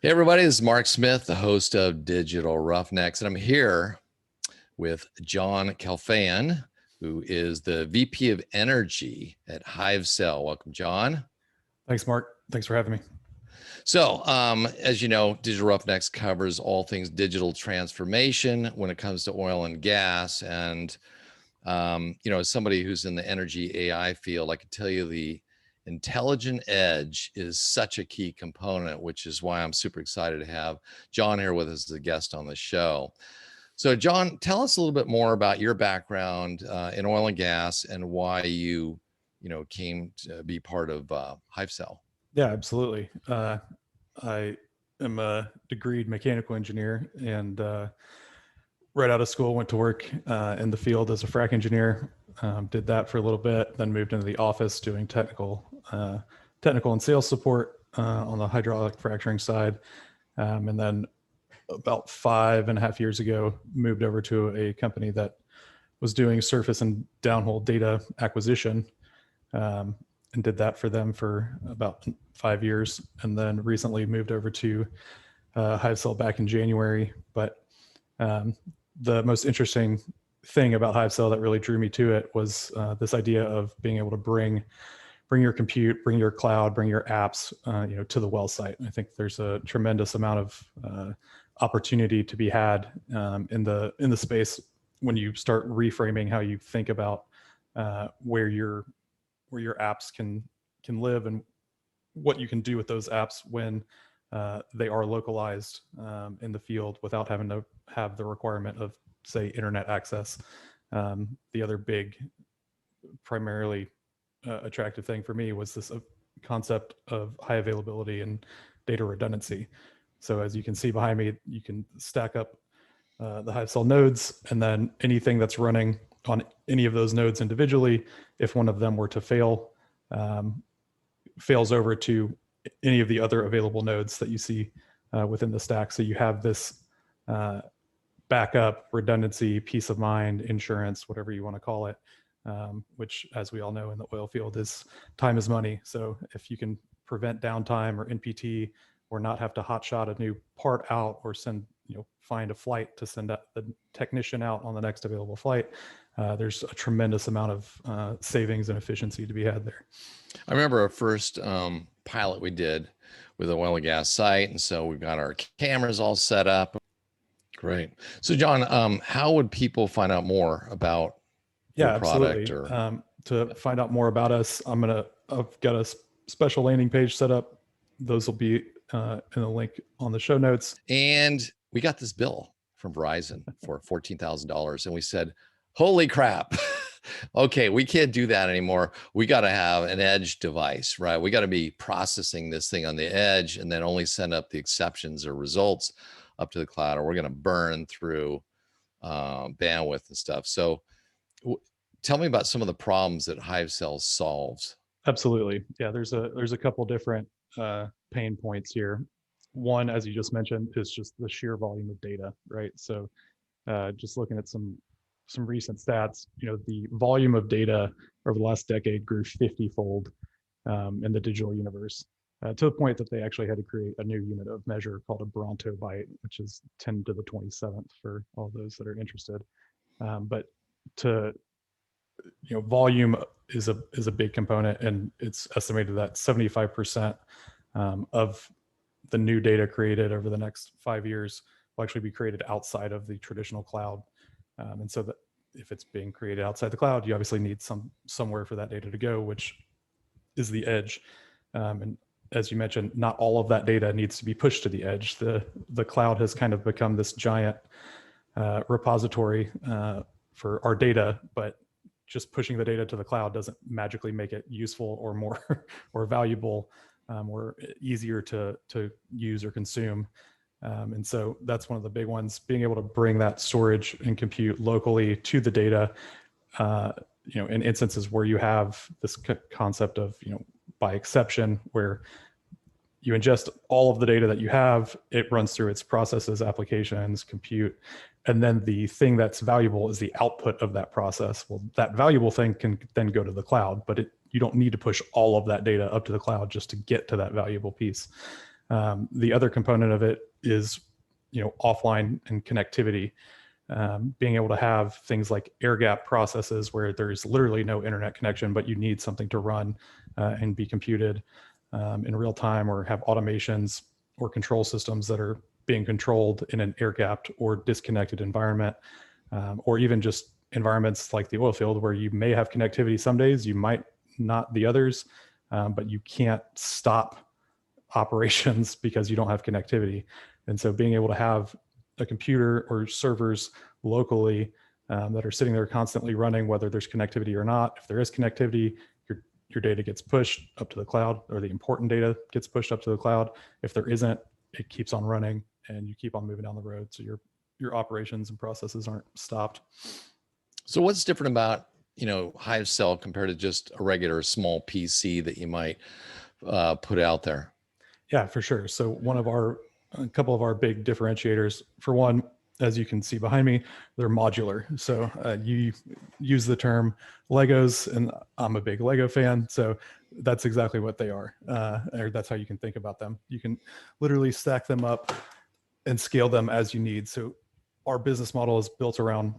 Hey, everybody, this is Mark Smith, the host of Digital Roughnecks, and I'm here with John Kalfayan, who is the VP of Energy at Hivecell. Welcome, John. Thanks, Mark. Thanks for having me. So, as you know, Digital Roughnecks covers all things digital transformation when it comes to oil and gas. And, as somebody who's in the energy AI field, I can tell you the intelligent edge is such a key component, which is why I'm super excited to have John here with us as a guest on the show. So, John, tell us a little bit more about your background in oil and gas and why you came to be part of Hivecell. Yeah, absolutely. I am a degreed mechanical engineer and right out of school went to work in the field as a frac engineer. Did that for a little bit, then moved into the office doing technical and sales support on the hydraulic fracturing side. And then about 5.5 years ago, moved over to a company that was doing surface and downhole data acquisition. And did that for them for about 5 years, and then recently moved over to Hivecell back in January. But the most interesting thing about Hivecell that really drew me to it was this idea of being able to bring your compute, bring your cloud, bring your apps, to the well site. I think there's a tremendous amount of opportunity to be had in the space when you start reframing how you think about where your apps can live and what you can do with those apps when they are localized in the field without having to have the requirement of, say, internet access. The other big, primarily attractive thing for me was this concept of high availability and data redundancy. So as you can see behind me, you can stack up the Hivecell nodes, and then anything that's running on any of those nodes individually, if one of them were to fail, fails over to any of the other available nodes that you see within the stack. So you have this backup, redundancy, peace of mind, insurance, whatever you want to call it, which, as we all know in the oil field, is time is money. So if you can prevent downtime or NPT, or not have to hotshot a new part out or find a flight to send the technician out on the next available flight, there's a tremendous amount of savings and efficiency to be had there. I remember our first pilot we did with an oil and gas site, and so we've got our cameras all set up. Great. So, John, how would people find out more about your product? Absolutely. To find out more about us, I've got a special landing page set up. Those will be in a link on the show notes. And we got this bill from Verizon for $14,000, and we said, holy crap. Okay, we can't do that anymore. We got to have an edge device, right? We got to be processing this thing on the edge and then only send up the exceptions or results up to the cloud, or we're going to burn through bandwidth and stuff. So tell me about some of the problems that Hivecell solves. Absolutely. Yeah, there's a couple different pain points here. One, as you just mentioned, is just the sheer volume of data, right? So just looking at some recent stats, the volume of data over the last decade grew 50-fold in the digital universe, to the point that they actually had to create a new unit of measure called a Bronto byte, which is 10 to the 27th for all those that are interested. But volume is a big component, and it's estimated that 75% of the new data created over the next 5 years will actually be created outside of the traditional cloud. And so that if it's being created outside the cloud, you obviously need somewhere for that data to go, which is the edge. And as you mentioned, not all of that data needs to be pushed to the edge. The cloud has kind of become this giant repository for our data, but just pushing the data to the cloud doesn't magically make it useful or more or valuable or easier to use or consume. And so that's one of the big ones, being able to bring that storage and compute locally to the data, in instances where you have this concept of, by exception, where you ingest all of the data that you have, it runs through its processes, applications, compute, and then the thing that's valuable is the output of that process. Well, that valuable thing can then go to the cloud, but you don't need to push all of that data up to the cloud just to get to that valuable piece. The other component of it is, offline and connectivity. Being able to have things like air gap processes where there's literally no internet connection, but you need something to run and be computed in real time, or have automations or control systems that are being controlled in an air gapped or disconnected environment, or even just environments like the oil field where you may have connectivity some days, you might not the others, but you can't stop operations because you don't have connectivity. And so being able to have a computer or servers locally that are sitting there constantly running, whether there's connectivity or not. If there is connectivity, your data gets pushed up to the cloud, or the important data gets pushed up to the cloud. If there isn't, it keeps on running and you keep on moving down the road. So your operations and processes aren't stopped. So what's different about, Hivecell compared to just a regular small PC that you might put out there? Yeah, for sure. So a couple of our big differentiators, for one, as you can see behind me, they're modular. So you use the term Legos, and I'm a big Lego fan. So that's exactly what they are. Or that's how you can think about them. You can literally stack them up and scale them as you need. So our business model is built around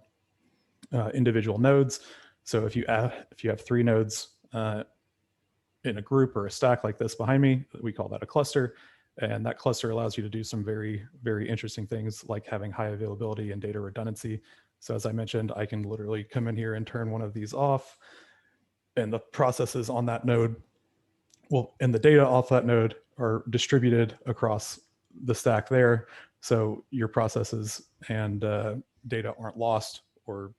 individual nodes. So if you have 3 nodes in a group or a stack like this behind me, we call that a cluster. And that cluster allows you to do some very, very interesting things like having high availability and data redundancy. So as I mentioned, I can literally come in here and turn one of these off, and the processes on that node, and the data off that node are distributed across the stack there. So your processes and data aren't lost, or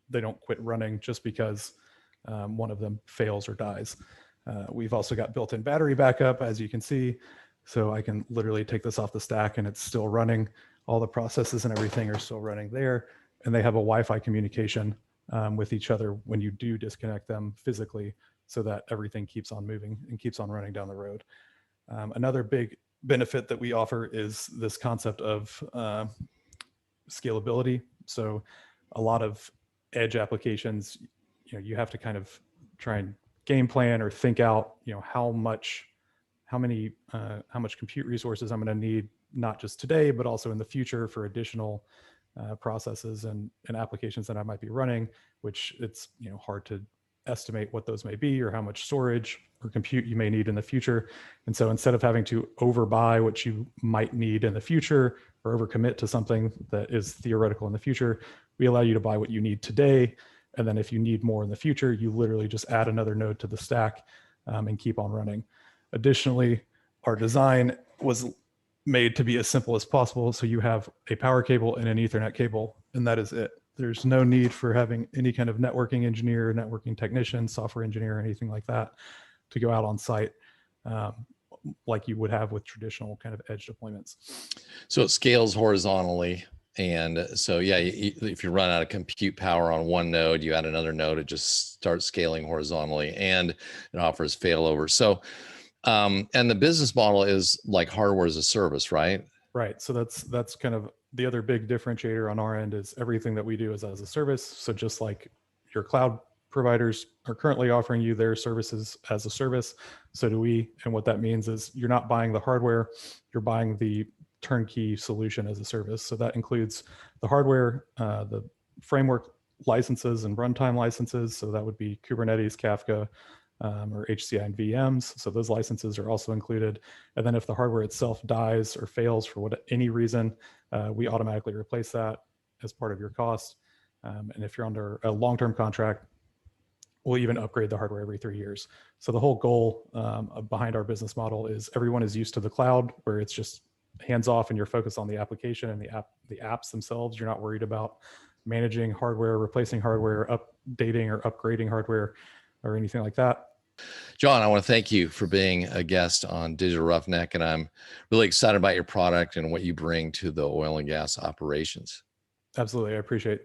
they don't quit running just because one of them fails or dies. We've also got built-in battery backup, as you can see. So I can literally take this off the stack and it's still running. All the processes and everything are still running there. And they have a Wi-Fi communication with each other when you do disconnect them physically, so that everything keeps on moving and keeps on running down the road. Another big benefit that we offer is this concept of scalability. So a lot of edge applications, you have to kind of try and game plan or think out, how much compute resources I'm going to need, not just today, but also in the future for additional processes and applications that I might be running, which it's hard to estimate what those may be, or how much storage or compute you may need in the future. And so instead of having to overbuy what you might need in the future, or overcommit to something that is theoretical in the future, we allow you to buy what you need today. And then if you need more in the future, you literally just add another node to the stack and keep on running. Additionally, our design was made to be as simple as possible. So you have a power cable and an Ethernet cable, and that is it. There's no need for having any kind of networking engineer, networking technician, software engineer, or anything like that to go out on site like you would have with traditional kind of edge deployments. So it scales horizontally. And so, yeah, if you run out of compute power on one node, you add another node, it just starts scaling horizontally, and it offers failover. So, and the business model is like hardware as a service, right? Right. So that's kind of the other big differentiator on our end, is everything that we do is as a service. So just like your cloud providers are currently offering you their services as a service, so do we. And what that means is you're not buying the hardware, you're buying the turnkey solution as a service. So that includes the hardware, the framework licenses and runtime licenses. So that would be Kubernetes, Kafka, or HCI and VMs. So those licenses are also included. And then if the hardware itself dies or fails for any reason, we automatically replace that as part of your cost. And if you're under a long-term contract, we'll even upgrade the hardware every 3 years. So the whole goal behind our business model is everyone is used to the cloud, where it's just hands off and you're focused on the application and the apps themselves. You're not worried about managing hardware, replacing hardware, updating or upgrading hardware, or anything like that. John, I want to thank you for being a guest on Digital Roughneck, and I'm really excited about your product and what you bring to the oil and gas operations. Absolutely. I appreciate